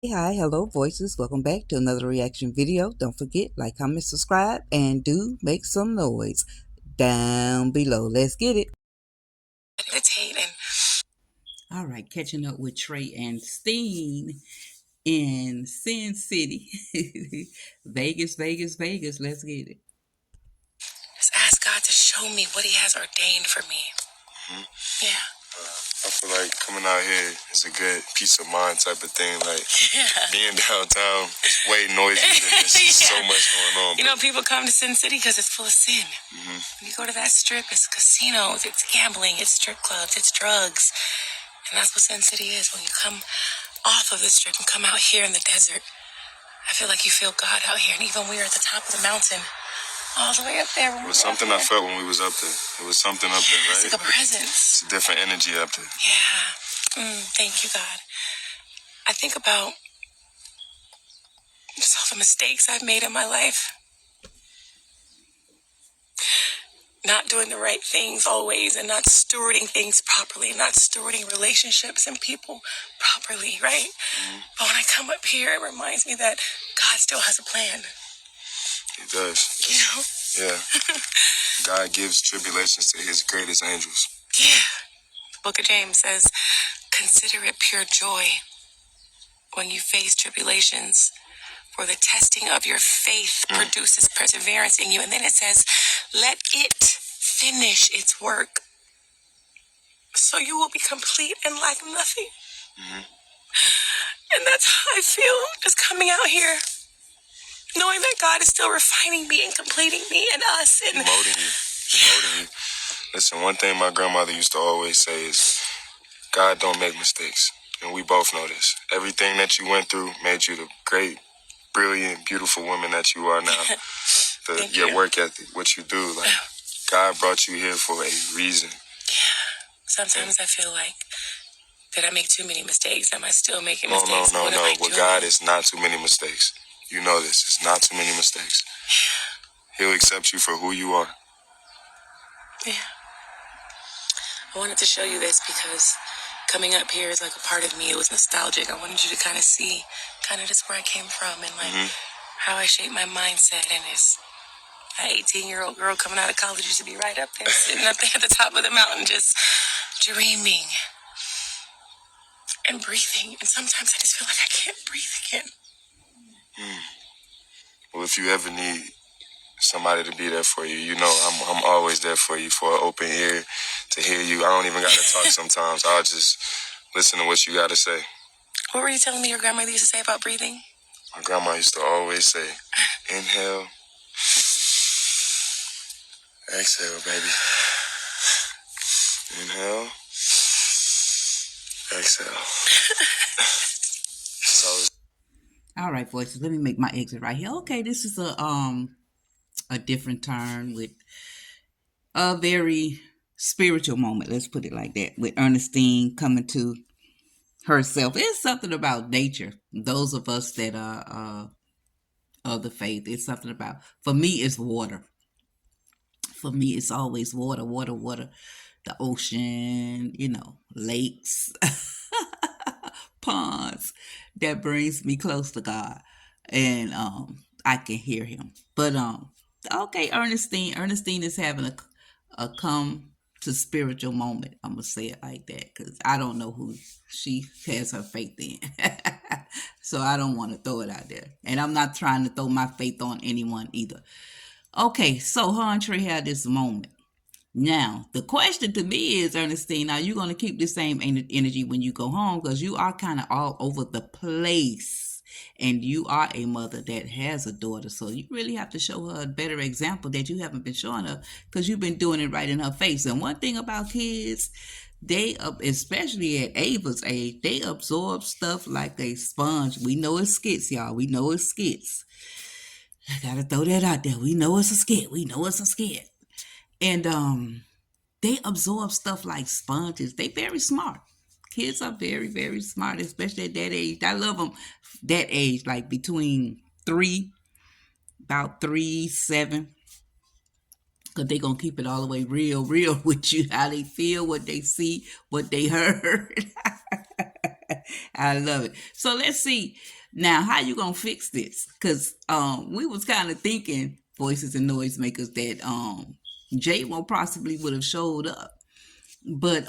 Hey, hi, hello, voices. Welcome back to another reaction video. Don't forget, like, comment, subscribe, and do make some noise down below. Let's get it. Meditating. All right, catching up with Trey and Steen in Sin City. Vegas, Vegas, Vegas. Let's get it. Just ask God to show me what He has ordained for me. Mhm. Yeah. I feel like coming out here is a good peace of mind type of thing. Like being downtown is way noisy. There's so much going on. You know, people come to Sin City because it's full of sin. When you go to that strip, it's casinos, it's gambling, it's strip clubs, it's drugs. And that's what Sin City is. When you come off of the strip and come out here in the desert, I feel like you feel God out here. And even we are at the top of the mountain, all the way up there. It was something I felt when we was up there. It was something up there, right? It's like a presence. It's a different energy up there. Yeah. Thank you, God. I think about just all the mistakes I've made in my life. Not doing the right things always and not stewarding things properly, not stewarding relationships and people properly, right? But when I come up here, it reminds me that God still has a plan. He does. You know? Yeah. God gives tribulations to His greatest angels. Yeah. The book of James says, consider it pure joy when you face tribulations, for the testing of your faith produces perseverance in you. And then it says, let it finish its work, so you will be complete and lack nothing. And that's how I feel just coming out here, knowing that God is still refining me and completing me and us. And molding you. Listen, one thing my grandmother used to always say is, God don't make mistakes. And we both know this. Everything that you went through made you the great, brilliant, beautiful woman that you are now. Your work ethic, what you do, like God brought you here for a reason. Yeah. Sometimes I feel like, did I make too many mistakes? Am I still making mistakes? No. With God, it's not too many mistakes. You know this. It's not too many mistakes. He'll accept you for who you are. Yeah. I wanted to show you this because coming up here is like a part of me. It was nostalgic. I wanted you to kind of see kind of just where I came from and like how I shaped my mindset. And it's an 18-year-old girl coming out of college used to be right up there, sitting up there at the top of the mountain, just dreaming and breathing. And sometimes I just feel like I can't breathe again. Well, if you ever need somebody to be there for you, you know I'm always there for you, for an open ear to hear you. I don't even got to talk sometimes. I'll just listen to what you got to say. What were you telling me your grandmother used to say about breathing? My grandma used to always say, inhale, exhale, baby. Inhale, exhale. So, all right, voices. Let me make my exit right here. Okay, this is a different turn with a very spiritual moment. Let's put it like that. With Ernestine coming to herself. It's something about nature. Those of us that are of the faith, it's something about. For me, it's water. For me, it's always water, water, water. The ocean, lakes, ponds. That brings me close to God, and I can hear Him. But okay, Ernestine is having a come to spiritual moment. I'm gonna say it like that because I don't know who she has her faith in, so I don't want to throw it out there, and I'm not trying to throw my faith on anyone either. Okay, so her and Trey had this moment. Now, the question to me is, Ernestine, are you going to keep the same energy when you go home? Because you are kind of all over the place. And you are a mother that has a daughter. So you really have to show her a better example that you haven't been showing her because you've been doing it right in her face. And one thing about kids, they, especially at Ava's age, they absorb stuff like a sponge. We know it's skits, y'all. We know it's skits. I got to throw that out there. We know it's a skit. We know it's a skit. And they absorb stuff like sponges. They very smart. Kids are very, very smart, especially at that age. I love them that age, like between about 3, 7. Because they going to keep it all the way real, real with you. How they feel, what they see, what they heard. I love it. So let's see now how you gonna fix this? Cause we was kind of thinking voices and noisemakers that J Mo possibly would have showed up. But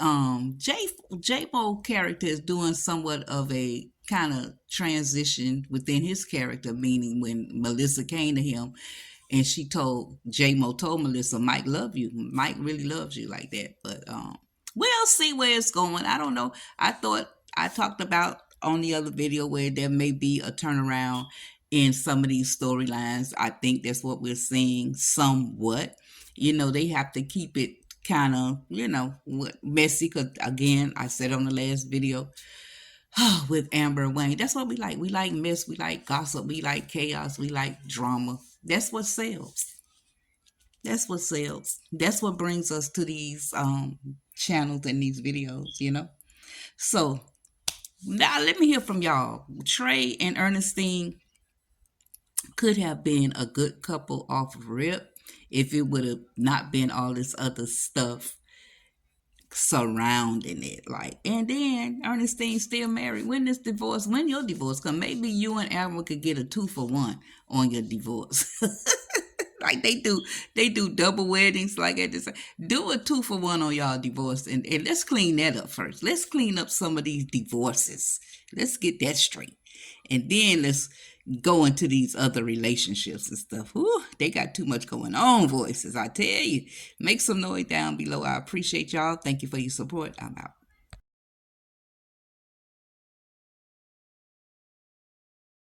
J Mo character is doing somewhat of a kind of transition within his character, meaning when Melissa came to him and she told J Mo told Melissa, Mike love you. Mike really loves you like that. But we'll see where it's going. I don't know. I thought I talked about on the other video where there may be a turnaround in some of these storylines. I think that's what we're seeing somewhat. You know, they have to keep it kind of, messy. Because again, I said on the last video, with Amber and Wayne, that's what we like. We like mess, we like gossip, we like chaos, we like drama. That's what sells. That's what sells. That's what brings us to these channels and these videos. So now let me hear from y'all. Trey and Ernestine could have been a good couple off rip if it would have not been all this other stuff surrounding it. Like, and then Ernestine still married. When this divorce, when your divorce come, maybe you and Amber could get a 2-for-1 on your divorce. Like they do double weddings. Like I just do a 2-for-1 on y'all divorce, and let's clean that up first. Let's clean up some of these divorces. Let's get that straight, and then let's go into these other relationships and stuff. Ooh, they got too much going on, voices. I tell you, make some noise down below. I appreciate y'all. Thank you for your support. I'm out.